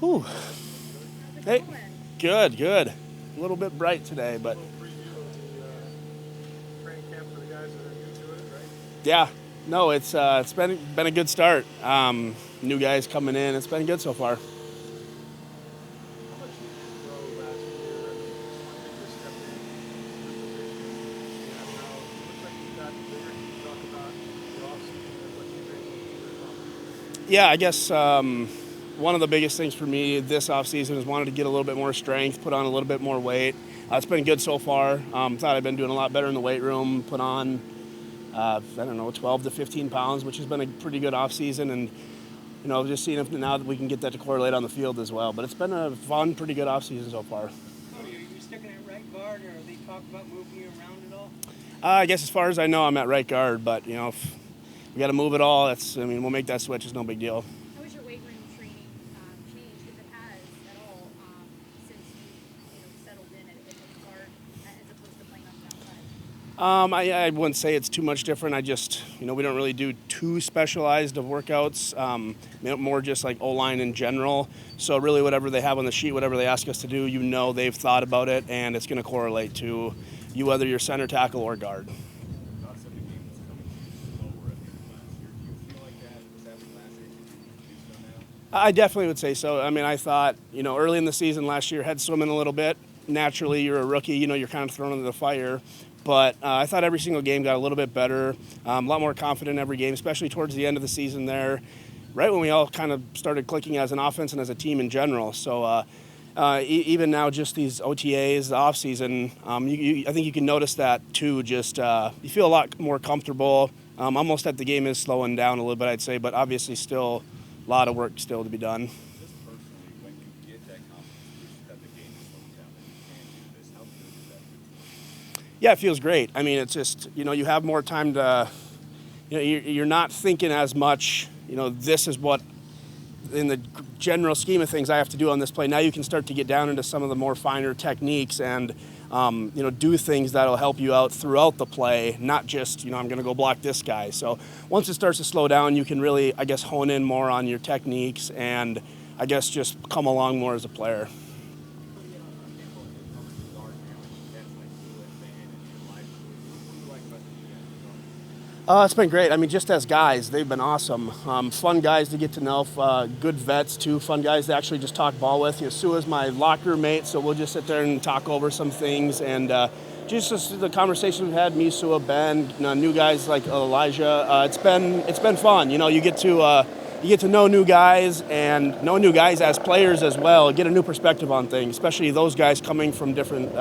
Whew. Hey, good. A little bit bright today, but yeah, no, it's been a good start. New guys coming in, it's been good so far. Yeah, I guess one of the biggest things for me this offseason is wanted to get a little bit more strength, put on a little bit more weight. It's been good so far. Thought I've been doing a lot better in the weight room, put on, 12 to 15 pounds, which has been a pretty good offseason. And, just seeing if now that we can get that to correlate on the field as well. But it's been a fun, pretty good offseason so far. Are you sticking at right guard, or are they talk about moving you around at all? I guess as far as I know, I'm at right guard, but, if we got to move it all, we'll make that switch. It's no big deal. How has your weight room training changed, if it has at all, since you settled in at guard as opposed to playing on the outside? I wouldn't say it's too much different. I just, we don't really do too specialized of workouts, more just like O-line in general. So really whatever they have on the sheet, whatever they ask us to do, they've thought about it, and it's going to correlate to you whether you're center, tackle, or guard. I definitely would say so. I thought, early in the season last year, head swimming a little bit. Naturally, you're a rookie, you're kind of thrown into the fire. But I thought every single game got a little bit better, a lot more confident every game, especially towards the end of the season there, right when we all kind of started clicking as an offense and as a team in general. So even now, just these OTAs, the offseason, I think you can notice that too. Just you feel a lot more comfortable. Almost that the game is slowing down a little bit, I'd say, but obviously still a lot of work still to be done. Just personally, when you get that confidence that the game is slowing down, that you can do this, how good is that? Yeah, it feels great. It's just, you have more time to, you're not thinking as much, this is what, in the general scheme of things, I have to do on this play. Now you can start to get down into some of the more finer techniques and, do things that'll help you out throughout the play, not just, I'm going to go block this guy. So once it starts to slow down, you can really, hone in more on your techniques and, just come along more as a player. It's been great. Just as guys, they've been awesome. Fun guys to get to know. Good vets too. Fun guys to actually just talk ball with. Sua's my locker mate, so we'll just sit there and talk over some things. And just the conversation we've had, me, Sua, Ben, new guys like Elijah. It's been fun. You get to know new guys and know new guys as players as well. Get a new perspective on things, especially those guys coming from different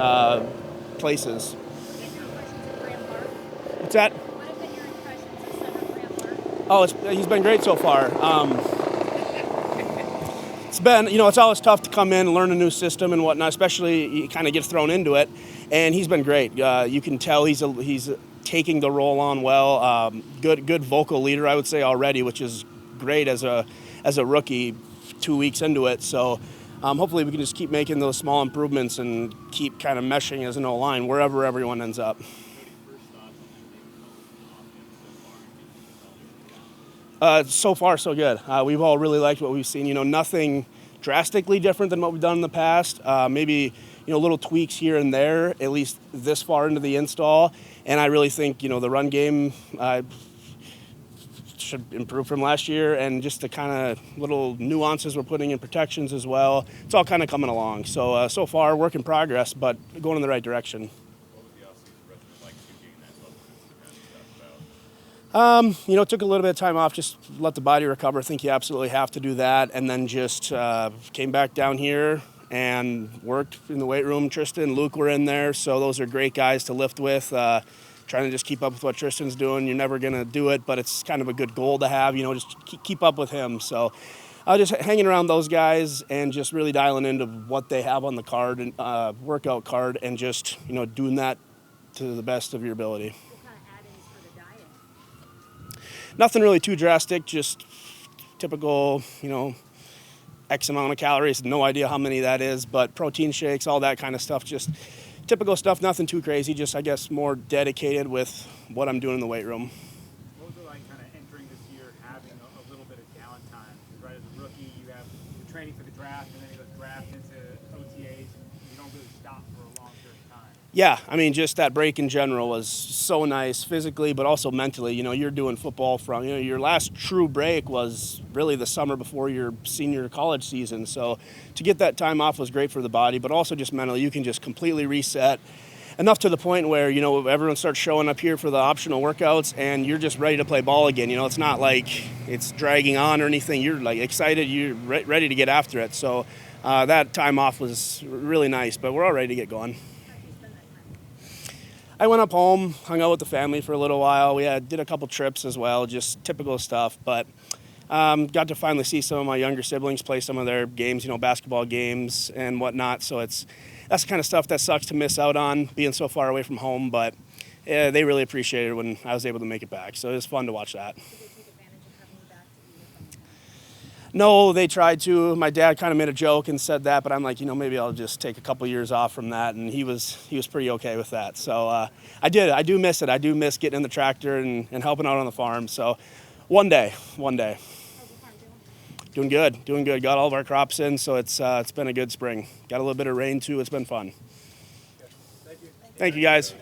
places. What's that? Oh, he's been great so far. It's been, it's always tough to come in and learn a new system and whatnot, especially you kind of get thrown into it. And he's been great. You can tell he's taking the role on well. Good vocal leader, I would say already, which is great as a rookie 2 weeks into it. So hopefully we can just keep making those small improvements and keep kind of meshing as an O-line wherever everyone ends up. So far, so good. We've all really liked what we've seen. Nothing drastically different than what we've done in the past. Maybe, little tweaks here and there, at least this far into the install. And I really think, the run game should improve from last year. And just the kind of little nuances we're putting in protections as well. It's all kind of coming along. So far, work in progress, but going in the right direction. Took a little bit of time off, just let the body recover. I think you absolutely have to do that. And then just came back down here and worked in the weight room. Tristan, Luke were in there, so those are great guys to lift with. Trying to just keep up with what Tristan's doing. You're never going to do it, but it's kind of a good goal to have, just keep up with him. So just hanging around those guys and just really dialing into what they have on the card, and workout card, and just, doing that to the best of your ability. Nothing really too drastic, just typical, X amount of calories. No idea how many that is, but protein shakes, all that kind of stuff. Just typical stuff, nothing too crazy. Just, more dedicated with what I'm doing in the weight room. What was it like kind of entering this year, having a little bit of downtime? Right as a rookie, you have training for the draft, and then it goes draft into OTAs, and you don't really stop for a long period of time. Yeah, I mean, just that break in general was so nice physically, but also mentally. You know, you're doing football from, you know, your last true break was really the summer before your senior college season. So to get that time off was great for the body, but also just mentally. You can just completely reset. Enough to the point where, you know, everyone starts showing up here for the optional workouts and you're just ready to play ball again. You know, it's not like it's dragging on or anything. You're like excited, you're ready to get after it. So that time off was really nice, but we're all ready to get going. I went up home, hung out with the family for a little while. We did a couple trips as well, just typical stuff. But got to finally see some of my younger siblings play some of their games, you know, basketball games and whatnot. So that's the kind of stuff that sucks to miss out on, being so far away from home. But they really appreciated it when I was able to make it back. So it was fun to watch that. Did they take advantage of having you back to be with them? No, they tried to. My dad kind of made a joke and said that, but I'm like, you know, maybe I'll just take a couple years off from that, and he was pretty okay with that. So I do miss it. I do miss getting in the tractor and helping out on the farm. So one day. How's the farm doing? Doing good. Got all of our crops in, so it's been a good spring. Got a little bit of rain too. It's been fun. Thank you guys.